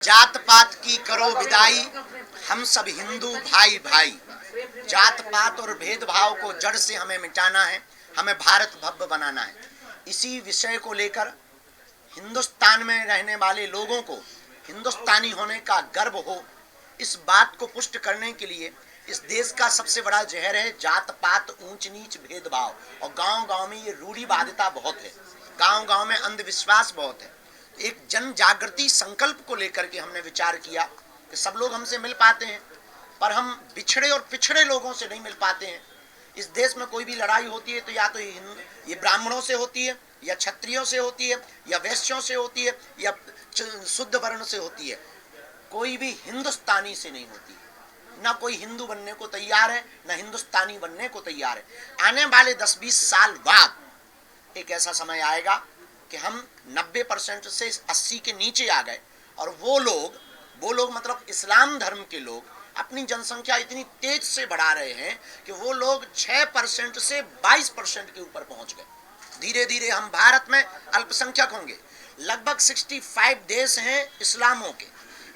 जात पात की करो विदाई, हम सब हिंदू भाई भाई। जात पात और भेदभाव को जड़ से हमें मिटाना है, हमें भारत भव्य बनाना है। इसी विषय को लेकर हिंदुस्तान में रहने वाले लोगों को हिंदुस्तानी होने का गर्व हो, इस बात को पुष्ट करने के लिए इस देश का सबसे बड़ा जहर है जात पात, ऊंच नीच, भेदभाव। और गांव गांव में ये रूढ़िवादिता बहुत है, गांव गांव में अंधविश्वास बहुत है। एक जन जागृति संकल्प को लेकर के हमने विचार किया कि सब लोग हमसे मिल पाते हैं, पर हम बिछड़े और पिछड़े लोगों से नहीं मिल पाते हैं। इस देश में कोई भी लड़ाई होती है तो या तो ये ब्राह्मणों से होती है, या क्षत्रियों से होती है, या वैश्यों से होती है, या शुद्ध वर्ण से होती है। कोई भी हिंदुस्तानी से नहीं होती। ना कोई हिंदू बनने को तैयार है, ना हिंदुस्तानी बनने को तैयार है। आने वाले 10-20 साल बाद एक ऐसा समय आएगा कि हम 90% से 80 के नीचे आ गए, और वो लोग मतलब इस्लाम धर्म के लोग अपनी जनसंख्या इतनी तेज से बढ़ा रहे हैं कि वो लोग 6% से 22% के ऊपर पहुंच गए। धीरे धीरे हम भारत में अल्पसंख्यक होंगे। लगभग 65 देश हैं इस्लामों के,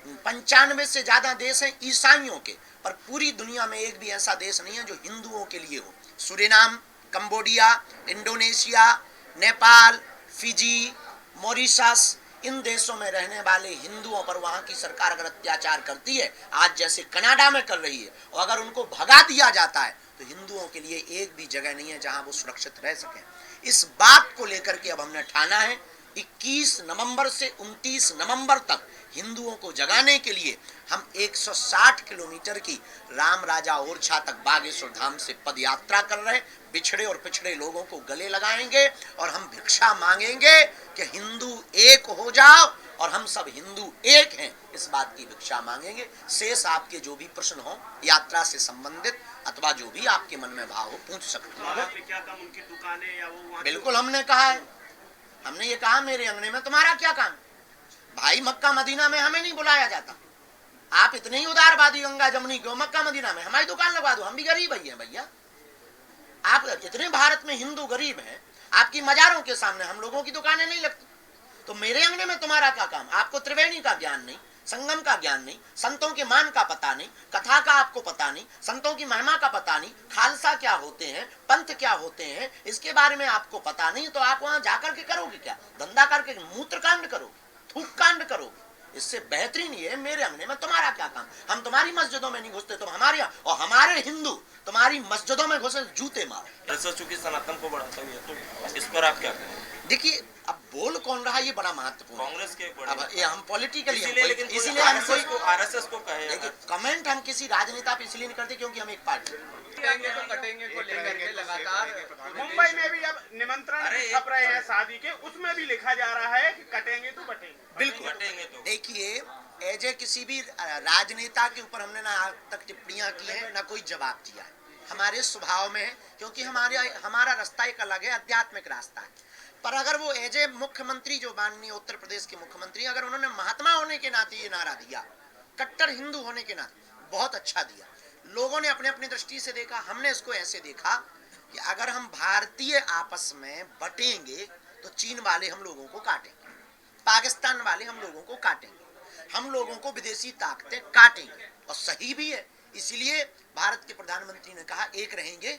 95 से ज्यादा देश हैं ईसाइयों के, पर पूरी दुनिया में एक भी ऐसा देश नहीं है जो हिंदुओं के लिए हो। Suriname, Cambodia, Indonesia, Nepal, Fiji, Mauritius, इन देशों में रहने वाले हिंदुओं पर वहां की सरकार अगर अत्याचार करती है, आज जैसे कनाडा में कर रही है, और अगर उनको भगा दिया जाता है, तो हिंदुओं के लिए एक भी जगह नहीं है जहां वो सुरक्षित रह सके। इस बात को लेकर के अब हमने ठाना है 21 नवंबर से 29 नवंबर तक हिंदुओं को जगाने के लिए हम 160 किलोमीटर की राम राजा ओरछा तक बागेश्वर धाम से पद यात्रा कर रहे हैं। बिछड़े और पिछड़े लोगों को गले लगाएंगे और हम भिक्षा मांगेंगे कि हिंदू एक हो जाओ और हम सब हिंदू एक हैं, इस बात की भिक्षा मांगेंगे। शेष आपके जो भी प्रश्न हो यात्रा से संबंधित अथवा जो भी आपके मन में भाव हो पूछ सकते हैं। क्या काम उनकी दुकानें या वो बिल्कुल हमने कहा है, हमने ये कहा मेरे अंगने में तुम्हारा क्या काम भाई। मक्का मदीना में हमें नहीं बुलाया जाता। आप इतने ही उदारवादी गंगा जमुनी क्यों मक्का मदीना में हमारी दुकान लगा दो, हम भी गरीब ही हैं भैया। आप इतने भारत में हिंदू गरीब हैं, आपकी मजारों के सामने हम लोगों की दुकानें नहीं लगती, तो मेरे अंगने में तुम्हारा क्या काम। आपको त्रिवेणी का ज्ञान नहीं, संगम का ज्ञान नहीं, संतों के मान का पता नहीं, कथा का आपको पता नहीं, संतों की महिमा का पता नहीं, खालसा क्या होते हैं, पंथ क्या होते हैं, इसके बारे में आपको पता नहीं, तो आप वहां जाकर के करोगे क्या? धंधा करके मूत्र कांड करोगे, थूक कांड करोगे। इससे बेहतरीन ये मेरे अंगने में तुम्हारा क्या काम। हम तुम्हारी मस्जिदों में नहीं घुसते, तुम हमारे यहाँ, और हमारे हिंदू तुम्हारी मस्जिदों में घुसे जूते मारो। ऐसा चूंकि सनातन को बढ़ाता है, तो इस पर आप क्या कहें? देखिए अब बोल कौन रहा है ये बड़ा महत्वपूर्ण है। कांग्रेस के अब ये हम पॉलिटिकली इसीलिए आरएसएस को कहे। देखिए कमेंट हम किसी राजनेता पे इसलिए नहीं करते क्योंकि हम एक पार्टी कटेंगे को लेकर के लगातार मुंबई में भी अब निमंत्रण छप रहे हैं शादी के, उसमें भी लिखा जा रहा है कि कटेंगे तो बटेंगे। बिल्कुल तो देखिए एज ए किसी भी राजनेता के ऊपर हमने ना आज तक टिप्पणियां की है, ना कोई जवाब दिया है। हमारे स्वभाव में है, क्योंकि हमारा रास्ता एक अलग है, आध्यात्मिक रास्ता है। पर अगर वो एज ए मुख्यमंत्री, जो माननीय उत्तर प्रदेश के मुख्यमंत्री, अगर उन्होंने महात्मा होने के नाते ये नारा दिया, कट्टर हिंदू होने के नाते, बहुत अच्छा दिया। लोगों ने अपने अपनी दृष्टि से देखा, हमने इसको ऐसे देखा कि अगर हम भारतीय आपस में बटेंगे तो चीन वाले हम लोगों को काटेंगे, पाकिस्तान वाले हम लोगों को काटेंगे, हम लोगों को विदेशी ताकतें काटेंगे, और सही भी है। इसलिए भारत के प्रधानमंत्री ने कहा एक रहेंगे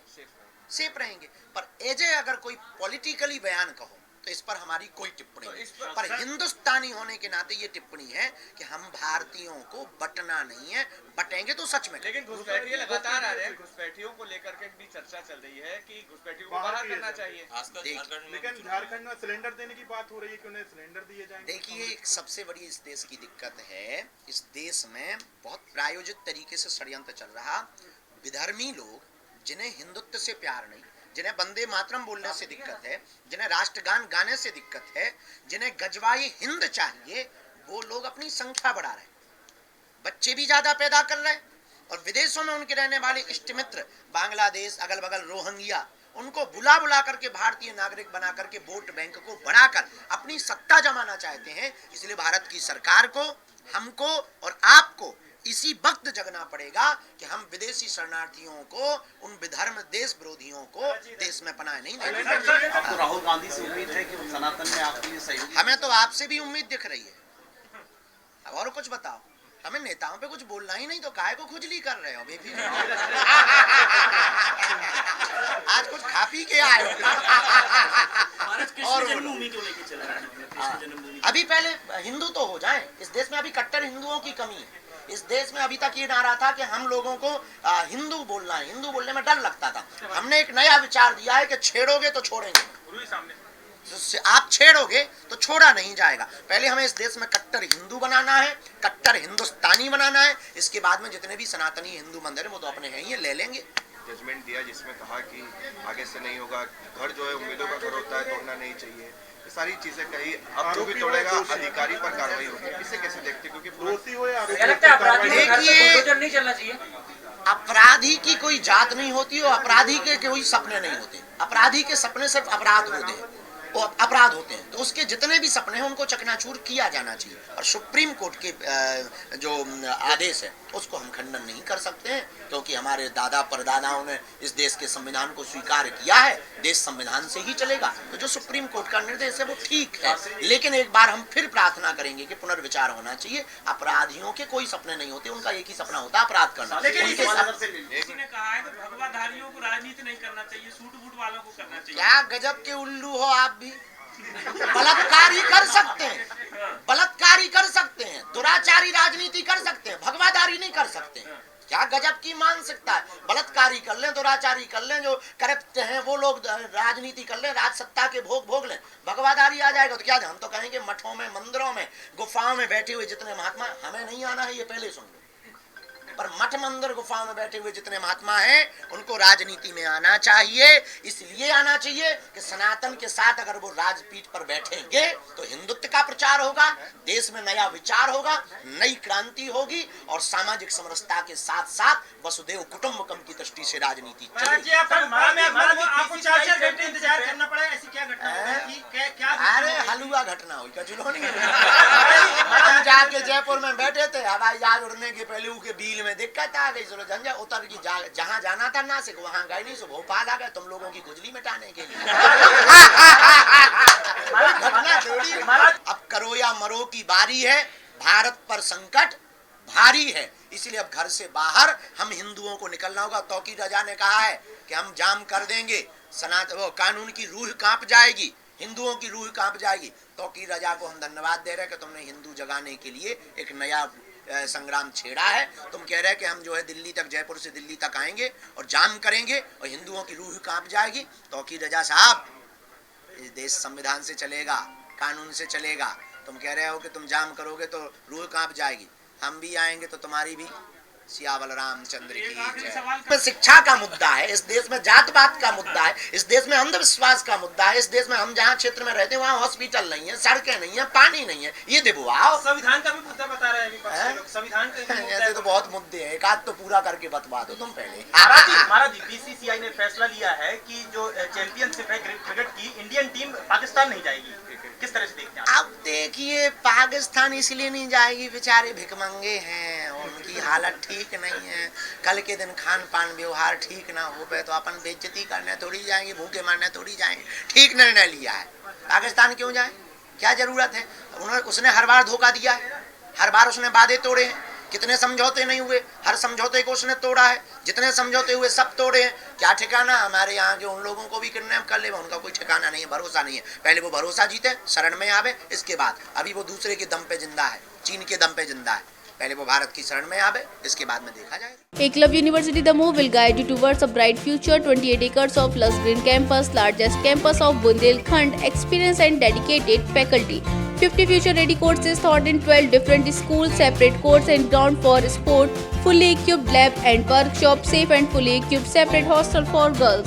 सेफ रहेंगे। पर एजे अगर कोई पॉलिटिकली बयान कहो तो इस पर हमारी कोई टिप्पणी नहीं, पर हिंदुस्तानी होने के नाते ये टिप्पणी है कि हम भारतीयों को बटना नहीं है, बटेंगे तो सच में। लेकिन घुसपैठिए लगातार आ रहे हैं, घुसपैठियों को लेकर के भी चर्चा चल रही है कि घुसपैठियों को बाहर करना चाहिए। लेकिन झारखंड में सिलेंडर देने की बात हो रही है कि उन्हें सिलेंडर दिए जाएंगे। देखिए सबसे बड़ी इस देश की दिक्कत है, इस देश में बहुत प्रायोजित तरीके से षड्यंत्र चल रहा। विधर्मी लोग जिन्हें हिंदुत्व से प्यार नहीं, जिन्हें वंदे मातरम बोलने से दिक्कत है, जिन्हें राष्ट्रगान गाने से दिक्कत है, जिन्हें गजवाई हिंद चाहिए, वो लोग अपनी संख्या बढ़ा रहे हैं, बच्चे भी ज्यादा पैदा कर रहे हैं, और विदेशों में उनके रहने वाले इष्ट मित्र बांग्लादेश, अगल बगल रोहिंग्या, उनको बुला बुला करके भारतीय नागरिक बना करके वोट बैंक को बढ़ाकर अपनी सत्ता जमाना चाहते हैं। इसलिए भारत की सरकार को, हमको और आपको इसी वक्त जगना पड़ेगा कि हम विदेशी शरणार्थियों को, उन विधर्म देश विरोधियों को देश में पनाह नहीं देंगे। आपको राहुल गांधी से उम्मीद है कि सनातन में आपके लिए सहयोग? हमें तो आपसे भी उम्मीद दिख रही है। और कुछ बताओ, हमें नेताओं पे कुछ बोलना ही नहीं तो काहे को खुजली कर रहे हो बेबी? आज कुछ खा पी के आए हो। और जन्मभूमि को लेके चल रहा है। अभी पहले हिंदू तो हो जाए, इस देश में अभी कट्टर हिंदुओं की कमी है। इस देश में अभी तक ये नारा था कि हम लोगों को हिंदू बोलना है, हिंदू बोलने में डर लगता था। हमने एक नया विचार दिया है कि छेड़ोगे तो छोड़ेंगे, आप छेड़ोगे तो छोड़ा नहीं जाएगा। पहले हमें इस देश में कट्टर हिंदू बनाना है, कट्टर हिंदुस्तानी बनाना है। इसके बाद में जितने भी सनातनी हिंदू मंदिर है वो तो अपने हैं ही, ले लेंगे। जजमेंट दिया जिसमें कहा कि आगे से नहीं होगा, घर जो है उम्मीदों का घर होता है, तोड़ना नहीं चाहिए, ये सारी चीजें कही। अब जो भी तोड़ेगा अधिकारी पर कार्रवाई होगी, इसे कैसे देखते? क्योंकि देखिए, अपराधी की कोई जात नहीं होती और अपराधी के कोई सपने नहीं होते। अपराधी के सपने सिर्फ अपराध होते हैं, वो अपराध होते हैं। तो उसके जितने भी सपने हैं उनको चकनाचूर किया जाना चाहिए। और सुप्रीम कोर्ट के जो आदेश है उसको हम खंडन नहीं कर सकते हैं, क्योंकि हमारे दादा परदादाओं ने इस देश के संविधान को स्वीकार किया है। देश संविधान से ही चलेगा। तो जो सुप्रीम कोर्ट का निर्देश है वो ठीक है, लेकिन एक बार हम फिर प्रार्थना करेंगे कि पुनर्विचार होना चाहिए। अपराधियों के कोई सपने नहीं होते, उनका एक ही सपना होता है अपराध करना। किसी ने कहा है कि भगवाधारियों को राजनीति नहीं करना चाहिए, सूट बूट वालों को करना चाहिए। क्या गजब के उल्लू हो आप भी। बलात्कारी कर सकते हैं, बलात्कारी कर सकते हैं, दुराचारी राजनीति कर सकते हैं, भगवाधारी नहीं कर सकते। क्या गजब की मानसिकता है। बलात्कारी कर लें, दुराचारी कर लें, जो करप्ट हैं वो लोग राजनीति कर लें, राज सत्ता के भोग लें, भगवाधारी आ जाएगा तो क्या? हम तो कहेंगे मठों में, मंदिरों में, गुफाओं में बैठे हुए जितने महात्मा, हमें नहीं आना है ये पहले सुन लो, पर मठ मंदिर गुफाओं में बैठे हुए जितने महात्मा हैं उनको राजनीति में आना चाहिए। इसलिए आना चाहिए कि सनातन के साथ अगर वो राजपीठ पर बैठेंगे तो हिंदुत्व का प्रचार होगा, देश में नया विचार होगा, नई क्रांति होगी और सामाजिक समरसता के साथ साथ वसुदेव कुटुंबकम की दृष्टि से राजनीति चलेगी। आपको 4 घंटे इंतजार करना पड़ा, ऐसी क्या घटना हुई? क्या? अरे हलुआ घटना हुई, कचुलो नहीं। हम जाके जयपुर में बैठे थे, हवाई जहाज उड़ने के पहले के बिल में दिक्कत आ गई, चलो झंझा उतर की, जहाँ जाना था नासिक वहाँ गए नहीं, सो भोपाल आ गए तुम लोगों की खुजली मिटाने के लिए। घटना थोड़ी। अब करो या मरो की बारी है, भारत पर संकट भारी है, इसलिए अब घर से बाहर हम हिंदुओं को निकलना होगा। तौकीर रजा ने कहा है कि हम जाम कर देंगे, वो कानून की रूह कांप जाएगी, हिंदुओं की रूह कांप जाएगी। तौकीर रजा को हम धन्यवाद दे रहे हैं कि तुमने हिंदू जगाने के लिए एक नया संग्राम छेड़ा है। तुम कह रहे हैं कि हम जो है दिल्ली तक, जयपुर से दिल्ली तक आएंगे और जाम करेंगे और हिंदुओं की रूह कांप जाएगी। तौकीर रजा साहब, इस देश संविधान से चलेगा, कानून से चलेगा। तुम कह रहे हो कि तुम जाम करोगे तो रूह कांप जाएगी, हम भी आएंगे तो तुम्हारी भी। सियावल रामचंद्र की जय। शिक्षा का मुद्दा है इस देश में, जात पात का मुद्दा है इस देश में, अंधविश्वास का मुद्दा है इस देश में। हम जहाँ क्षेत्र में रहते हैं वहाँ हॉस्पिटल नहीं है, सड़कें नहीं है, पानी नहीं है, ये देखो आओ। संविधान का भी मुद्दा बता रहे हैं, संविधान का ऐसे तो बहुत मुद्दे हैं, एक आध तो पूरा करके बतवा दो तुम पहले। महाराज जी, बीसीसीआई ने फैसला लिया है कि जो चैंपियनशिप है क्रिकेट की, इंडियन टीम पाकिस्तान नहीं जाएगी, किस तरह से देखते हैं? अब देखिए, पाकिस्तान इसलिए नहीं जाएगी, बेचारे भिखमंगे हैं, उनकी हालत ठीक नहीं है। कल के दिन खान पान व्यवहार ठीक ना हो पे तो अपन बेइज्जती करने थोड़ी जाएंगे, भूखे मारने थोड़ी जाएंगे। ठीक निर्णय लिया है। पाकिस्तान क्यों जाए, क्या जरूरत है? उसने हर बार धोखा दिया है, हर बार उसने वादे तोड़े हैं, कितने समझौते नहीं हुए, हर समझौते को उसने तोड़ा है, जितने समझौते हुए सब तोड़े हैं। क्या ठिकाना हमारे यहाँ के उन लोगों को भी किडनैप कर ले, उनका कोई ठिकाना नहीं है, भरोसा नहीं है। पहले वो भरोसा जीते, शरण में आवे, इसके बाद अभी वो दूसरे के दम पे जिंदा है, चीन के दम पे जिंदा है। पहले वो भारत की शरण में आवे, इसके बाद में देखा जाएगा। Eklavya University Damoh will guide you towards a bright future. 28 acres of lush green campus, largest campus of Bundelkhand, experienced and dedicated faculty. 50 future-ready courses taught in 12 different schools, separate courts and ground for sport, fully equipped lab and workshop, safe and fully equipped separate hostel for girls.